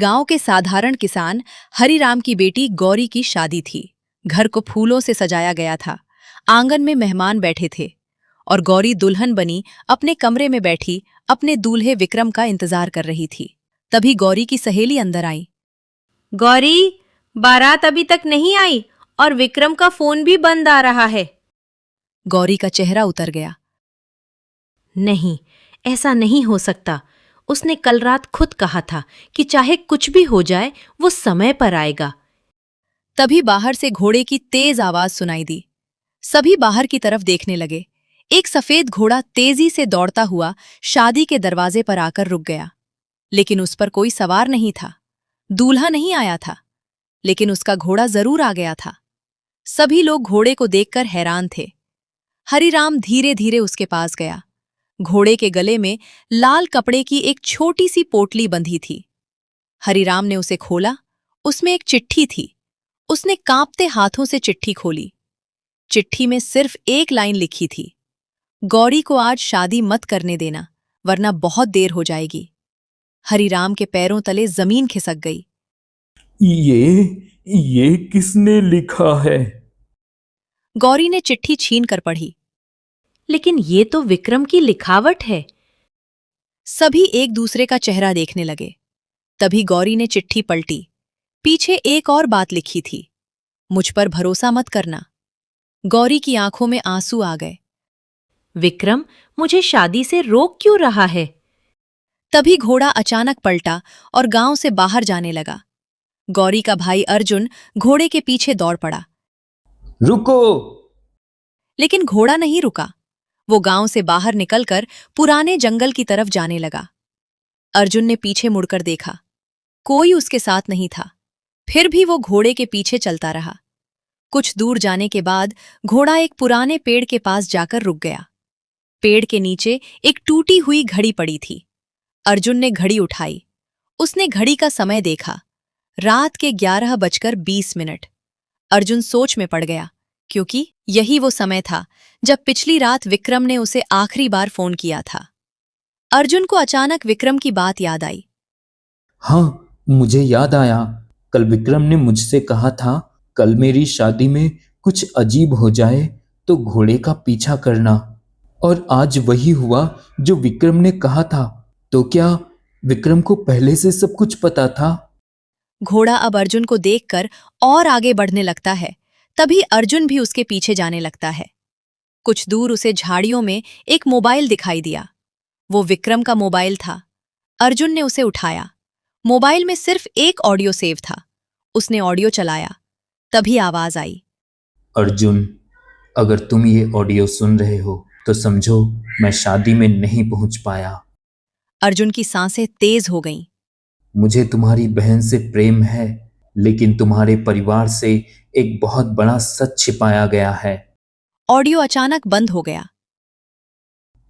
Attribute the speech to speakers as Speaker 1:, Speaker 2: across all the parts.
Speaker 1: गांव के साधारण किसान हरिराम की बेटी गौरी की शादी थी। घर को फूलों से सजाया गया था। आंगन में मेहमान बैठे थे और गौरी दुल्हन बनी अपने कमरे में बैठी अपने दूल्हे विक्रम का इंतजार कर रही थी। तभी गौरी की सहेली अंदर आई।
Speaker 2: गौरी, बारात अभी तक नहीं आई और विक्रम का फोन भी बंद आ रहा है।
Speaker 1: गौरी का चेहरा उतर गया।
Speaker 2: नहीं, ऐसा नहीं हो सकता। उसने कल रात खुद कहा था कि चाहे कुछ भी हो जाए वो समय पर आएगा।
Speaker 1: तभी बाहर से घोड़े की तेज आवाज सुनाई दी। सभी बाहर की तरफ देखने लगे। एक सफेद घोड़ा तेजी से दौड़ता हुआ शादी के दरवाजे पर आकर रुक गया। लेकिन उस पर कोई सवार नहीं था। दूल्हा नहीं आया था, लेकिन उसका घोड़ा जरूर आ गया था। सभी लोग घोड़े को देखकर हैरान थे। हरिराम धीरे धीरे उसके पास गया। घोड़े के गले में लाल कपड़े की एक छोटी सी पोटली बंधी थी। हरिराम ने उसे खोला। उसमें एक चिट्ठी थी। उसने कांपते हाथों से चिट्ठी खोली। चिट्ठी में सिर्फ एक लाइन लिखी थी, गौरी को आज शादी मत करने देना, वरना बहुत देर हो जाएगी। हरिराम के पैरों तले जमीन खिसक गई।
Speaker 3: ये किसने लिखा है?
Speaker 1: गौरी ने चिट्ठी छीन कर पढ़ी।
Speaker 2: लेकिन ये तो विक्रम की लिखावट है।
Speaker 1: सभी एक दूसरे का चेहरा देखने लगे। तभी गौरी ने चिट्ठी पलटी। पीछे एक और बात लिखी थी, मुझ पर भरोसा मत करना। गौरी की आंखों में आंसू आ गए।
Speaker 2: विक्रम मुझे शादी से रोक क्यों रहा है?
Speaker 1: तभी घोड़ा अचानक पलटा और गांव से बाहर जाने लगा। गौरी का भाई अर्जुन घोड़े के पीछे दौड़ पड़ा।
Speaker 3: रुको!
Speaker 1: लेकिन घोड़ा नहीं रुका। वो गांव से बाहर निकलकर पुराने जंगल की तरफ जाने लगा। अर्जुन ने पीछे मुड़कर देखा। कोई उसके साथ नहीं था। फिर भी वो घोड़े के पीछे चलता रहा। कुछ दूर जाने के बाद घोड़ा एक पुराने पेड़ के पास जाकर रुक गया। पेड़ के नीचे एक टूटी हुई घड़ी पड़ी थी। अर्जुन ने घड़ी उठाई। उसने घड़ी का समय देखा, रात के 11:20। अर्जुन सोच में पड़ गया, क्योंकि यही वो समय था जब पिछली रात विक्रम ने उसे आखिरी बार फोन किया था। अर्जुन को अचानक विक्रम की बात याद आई।
Speaker 3: हाँ, मुझे याद आया। कल विक्रम ने मुझसे कहा था, कल मेरी शादी में कुछ अजीब हो जाए तो घोड़े का पीछा करना। और आज वही हुआ जो विक्रम ने कहा था। तो क्या विक्रम को पहले से सब कुछ पता था?
Speaker 1: घोड़ा अब अर्जुन को देखकर और आगे बढ़ने लगता है। तभी अर्जुन भी उसके पीछे जाने लगता है। कुछ दूर उसे झाड़ियों में एक मोबाइल दिखाई दिया। वो विक्रम का मोबाइल था। अर्जुन ने उसे उठाया। मोबाइल में सिर्फ एक ऑडियो सेव था। उसने ऑडियो चलाया। तभी आवाज आई।
Speaker 3: अर्जुन, अगर तुम ये ऑडियो सुन रहे हो तो समझो मैं शादी में नहीं पहुंच पाया।
Speaker 1: अर्जुन की सांसें तेज हो गईं।
Speaker 3: मुझे तुम्हारी बहन से प्रेम है, लेकिन तुम्हारे परिवार से एक बहुत बड़ा सच छिपाया गया है।
Speaker 1: ऑडियो अचानक बंद हो गया।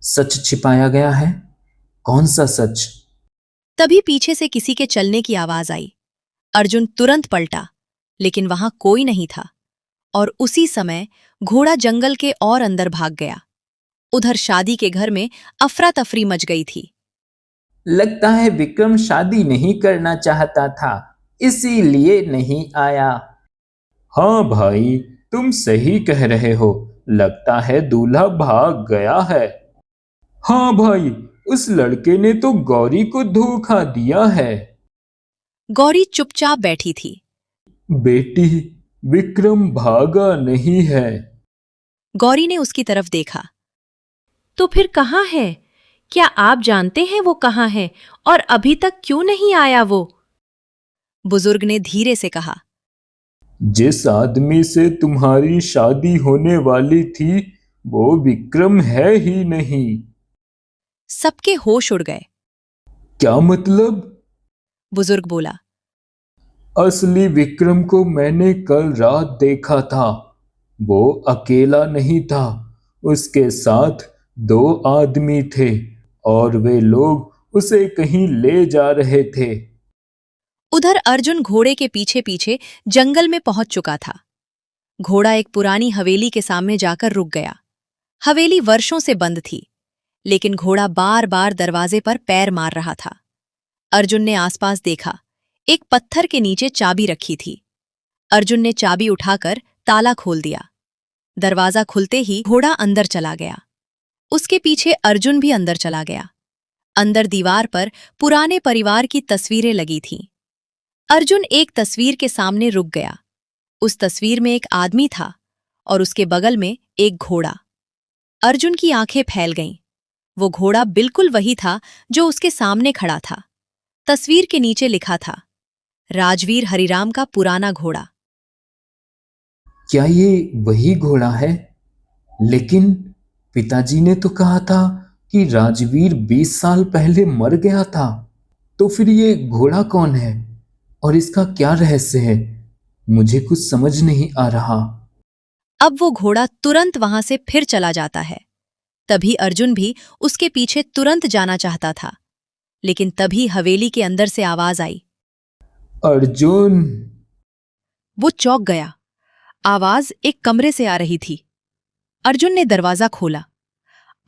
Speaker 3: सच छिपाया गया है? कौन सा सच?
Speaker 1: तभी पीछे से किसी के चलने की आवाज आई। अर्जुन तुरंत पलटा, लेकिन वहां कोई नहीं था। और उसी समय घोड़ा जंगल के और अंदर भाग गया। उधर शादी के घर में अफरा तफरी मच गई थी।
Speaker 3: लगता है विक्रम शादी नहीं करना चाहता था, इसीलिए नहीं आया। हाँ भाई, तुम सही कह रहे हो। लगता है दूल्हा भाग गया है। हाँ भाई, उस लड़के ने तो गौरी को धोखा दिया है।
Speaker 1: गौरी चुपचाप बैठी थी।
Speaker 3: बेटी, विक्रम भागा नहीं है।
Speaker 1: गौरी ने उसकी तरफ देखा।
Speaker 2: तो फिर कहाँ है? क्या आप जानते हैं वो कहाँ है और अभी तक क्यों नहीं आया वो?
Speaker 1: बुजुर्ग ने धीरे से कहा।
Speaker 3: जिस आदमी से तुम्हारी शादी होने वाली थी वो विक्रम है ही नहीं।
Speaker 1: सबके होश उड़ गए।
Speaker 3: क्या मतलब?
Speaker 1: बुजुर्ग बोला।
Speaker 3: असली विक्रम को मैंने कल रात देखा था। वो अकेला नहीं था, उसके साथ दो आदमी थे और वे लोग उसे कहीं ले जा रहे थे।
Speaker 1: उधर अर्जुन घोड़े के पीछे पीछे जंगल में पहुंच चुका था। घोड़ा एक पुरानी हवेली के सामने जाकर रुक गया। हवेली वर्षों से बंद थी, लेकिन घोड़ा बार बार दरवाजे पर पैर मार रहा था। अर्जुन ने आसपास देखा। एक पत्थर के नीचे चाबी रखी थी। अर्जुन ने चाबी उठाकर ताला खोल दिया। दरवाजा खुलते ही घोड़ा अंदर चला गया। उसके पीछे अर्जुन भी अंदर चला गया। अंदर दीवार पर पुराने परिवार की तस्वीरें लगी थीं। अर्जुन एक तस्वीर के सामने रुक गया। उस तस्वीर में एक आदमी था और उसके बगल में एक घोड़ा। अर्जुन की आंखें फैल गईं। वो घोड़ा बिल्कुल वही था जो उसके सामने खड़ा था। तस्वीर के नीचे लिखा था, राजवीर हरिराम का पुराना घोड़ा।
Speaker 3: क्या ये वही घोड़ा है? लेकिन पिताजी ने तो कहा था कि राजवीर 20 साल पहले मर गया था। तो फिर ये घोड़ा कौन है और इसका क्या रहस्य है? मुझे कुछ समझ नहीं आ रहा।
Speaker 1: अब वो घोड़ा तुरंत वहां से फिर चला जाता है। तभी अर्जुन भी उसके पीछे तुरंत जाना चाहता था, लेकिन तभी हवेली के अंदर से आवाज आई।
Speaker 3: अर्जुन!
Speaker 1: वो चौंक गया। आवाज एक कमरे से आ रही थी। अर्जुन ने दरवाजा खोला।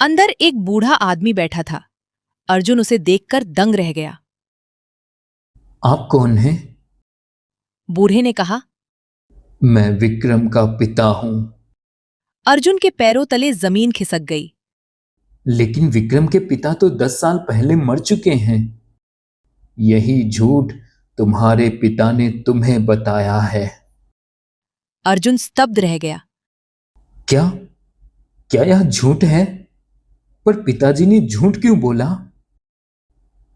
Speaker 1: अंदर एक बूढ़ा आदमी बैठा था। अर्जुन उसे देखकर दंग रह गया।
Speaker 3: आप कौन हैं?
Speaker 1: बूढ़े ने कहा।
Speaker 3: मैं विक्रम का पिता हूं।
Speaker 1: अर्जुन के पैरों तले जमीन खिसक गई।
Speaker 3: लेकिन विक्रम के पिता तो 10 साल पहले मर चुके हैं। यही झूठ तुम्हारे पिता ने तुम्हें बताया है।
Speaker 1: अर्जुन स्तब्ध रह गया।
Speaker 3: क्या? क्या यह झूठ है? पर पिताजी ने झूठ क्यों बोला?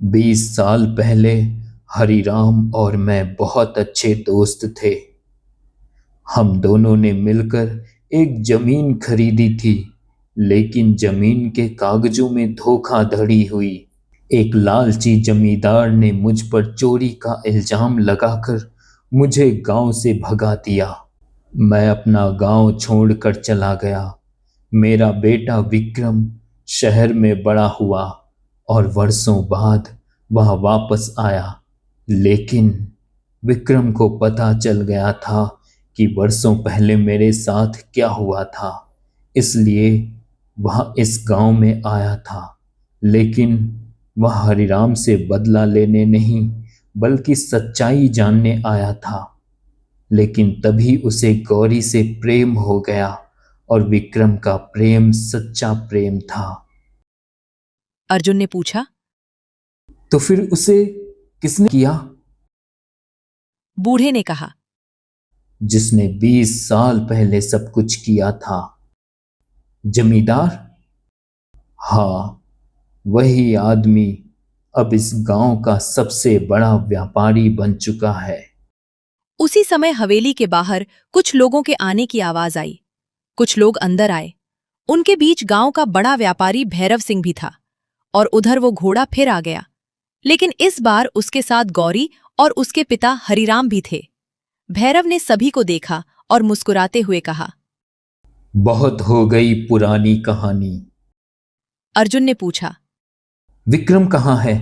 Speaker 3: 20 साल पहले हरिराम और मैं बहुत अच्छे दोस्त थे। हम दोनों ने मिलकर एक जमीन खरीदी थी, लेकिन जमीन के कागजों में धोखाधड़ी हुई। एक लालची जमींदार ने मुझ पर चोरी का इल्जाम लगाकर मुझे गांव से भगा दिया। मैं अपना गांव छोड़कर चला गया। मेरा बेटा विक्रम शहर में बड़ा हुआ और वर्षों बाद वह वापस आया। लेकिन विक्रम को पता चल गया था कि वर्षों पहले मेरे साथ क्या हुआ था, इसलिए वह इस गांव में आया था। लेकिन वह हरिराम से बदला लेने नहीं, बल्कि सच्चाई जानने आया था। लेकिन तभी उसे गौरी से प्रेम हो गया और विक्रम का प्रेम सच्चा प्रेम था।
Speaker 1: अर्जुन ने पूछा।
Speaker 3: तो फिर उसे किसने किया?
Speaker 1: बूढ़े ने कहा।
Speaker 3: जिसने 20 साल पहले सब कुछ किया था। जमींदार? हाँ, वही आदमी अब इस गांव का सबसे बड़ा व्यापारी बन चुका है।
Speaker 1: उसी समय हवेली के बाहर कुछ लोगों के आने की आवाज आई। कुछ लोग अंदर आए। उनके बीच गांव का बड़ा व्यापारी भैरव सिंह भी था। और उधर वो घोड़ा फिर आ गया। लेकिन इस बार उसके साथ गौरी और उसके पिता हरिराम भी थे। भैरव ने सभी को देखा और मुस्कुराते हुए कहा,
Speaker 3: बहुत हो गई पुरानी कहानी।
Speaker 1: अर्जुन ने पूछा।
Speaker 3: विक्रम कहाँ है?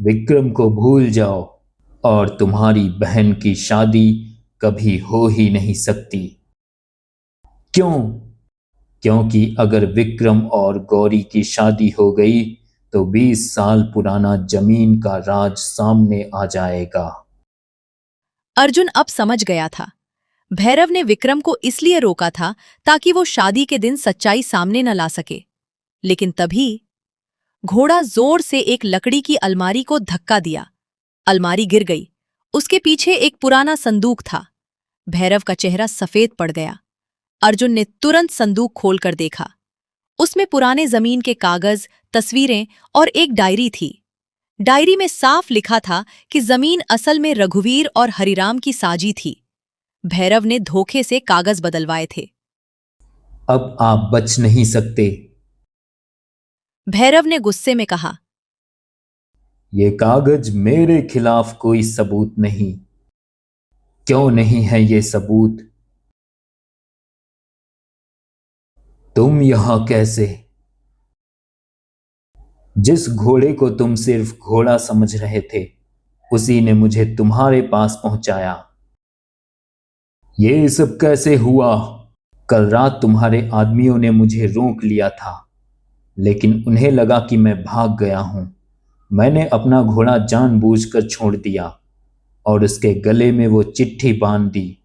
Speaker 3: विक्रम को भूल जाओ और तुम्हारी बहन की शादी कभी हो ही नहीं सकती। क्यों? क्योंकि अगर विक्रम और गौरी की शादी हो गई तो 20 साल पुराना जमीन का राज सामने आ जाएगा।
Speaker 1: अर्जुन अब समझ गया था। भैरव ने विक्रम को इसलिए रोका था ताकि वो शादी के दिन सच्चाई सामने न ला सके। लेकिन तभी घोड़ा जोर से एक लकड़ी की अलमारी को धक्का दिया। अलमारी गिर गई। उसके पीछे एक पुराना संदूक था। भैरव का चेहरा सफेद पड़ गया। अर्जुन ने तुरंत संदूक खोलकर देखा। उसमें पुराने जमीन के कागज, तस्वीरें और एक डायरी थी। डायरी में साफ लिखा था कि जमीन असल में रघुवीर और हरिराम की साजी थी। भैरव ने धोखे से कागज बदलवाए थे।
Speaker 3: अब आप बच नहीं सकते।
Speaker 1: भैरव ने गुस्से में कहा।
Speaker 3: ये कागज मेरे खिलाफ कोई सबूत नहीं। क्यों नहीं है ये सबूत? तुम यहां कैसे? जिस घोड़े को तुम सिर्फ घोड़ा समझ रहे थे, उसी ने मुझे तुम्हारे पास पहुंचाया। ये सब कैसे हुआ? कल रात तुम्हारे आदमियों ने मुझे रोक लिया था, लेकिन उन्हें लगा कि मैं भाग गया हूं। मैंने अपना घोड़ा जानबूझकर छोड़ दिया और उसके गले में वो चिट्ठी बांध दी।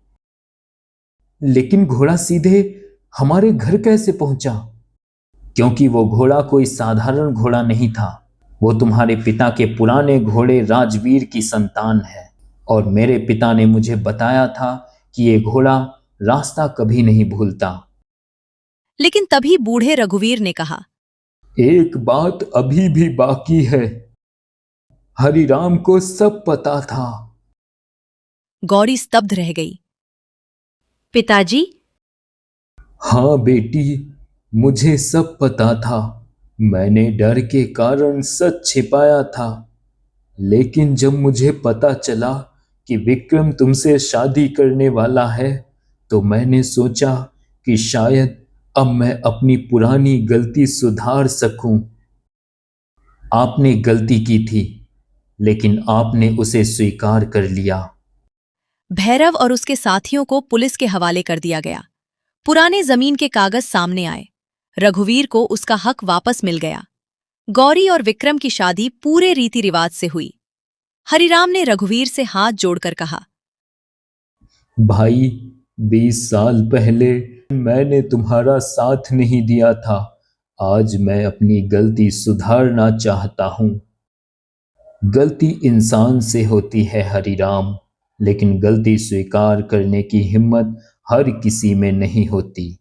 Speaker 3: लेकिन घोड़ा सीधे हमारे घर कैसे पहुंचा? क्योंकि वो घोड़ा कोई साधारण घोड़ा नहीं था। वो तुम्हारे पिता के पुराने घोड़े राजवीर की संतान है और मेरे पिता ने मुझे बताया था कि ये घोड़ा रास्ता कभी नहीं भूलता।
Speaker 1: लेकिन तभी बूढ़े रघुवीर ने कहा,
Speaker 3: एक बात अभी भी बाकी है। हरिराम को सब पता था।
Speaker 1: गौरी स्तब्ध रह गई।
Speaker 2: पिताजी,
Speaker 3: हाँ बेटी, मुझे सब पता था। मैंने डर के कारण सच छिपाया था। लेकिन जब मुझे पता चला कि विक्रम तुमसे शादी करने वाला है, तो मैंने सोचा कि शायद अब मैं अपनी पुरानी गलती सुधार सकूं। आपने गलती की थी, लेकिन आपने उसे स्वीकार कर लिया।
Speaker 1: भैरव और उसके साथियों को पुलिस के हवाले कर दिया गया। पुराने जमीन के कागज सामने आए। रघुवीर को उसका हक वापस मिल गया। गौरी और विक्रम की शादी पूरे रीति रिवाज से हुई। हरिराम ने रघुवीर से हाथ जोड़कर कहा,
Speaker 3: भाई, 20 साल पहले मैंने तुम्हारा साथ नहीं दिया था। आज मैं अपनी गलती सुधारना चाहता हूं। गलती इंसान से होती है हरिराम, लेकिन गलती स्वीकार करने की हिम्मत हर किसी में नहीं होती।